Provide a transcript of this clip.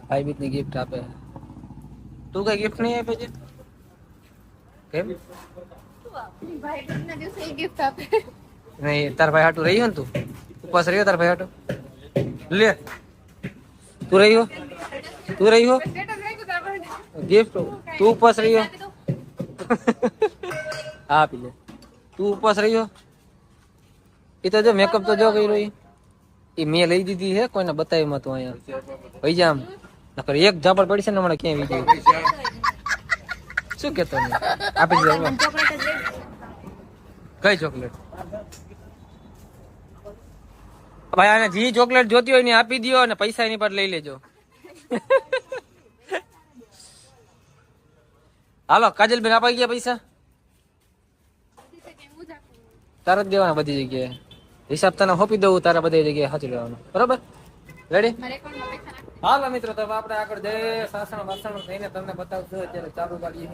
ભાઈ બીજની ગિફ્ટ આપે. તું કઈ ગિફ્ટ નહીં આપે છે કેમ? નહીં તાર ભાઈ હાટું રહ્યો ને તું ઉપવાસ રહ્યો તાર ભાઈ હાટું લે તું રહ્યો ગિફ્ટ તું ઉપવાસ રહ્યો આપી લે તું ઉપવાસ રહ્યો એ તો જો મેકઅપ તો જો કર્યો એ મેં લઈ દીધી છે કોઈને બતાવી માં તું અહીંયા ભાઈ જામ નકર એક ઝાપડ પડી છે ને હમણાં ક્યાંય વિજય શું કેતો આપી દીધો કઈ ચોકલેટ ભાઈ આને જી ચોકલેટ જોતી હોય ને આપી દો અને પૈસા એની પર લઈ લેજો. હાલો કાજલબેન અપાઈ ગયા પૈસા તારા જ દેવાના બધી જગ્યાએ હિસાબ તને સોંપી દઉં તારા બધી જગ્યાએ સાચી લેવાનું બરોબર રેડી. હાલો મિત્રો તો આપણે આગળ જઈએ સાસણ બાસણ થઈને તમને બતાવશું અત્યારે ચાલુ ગાડી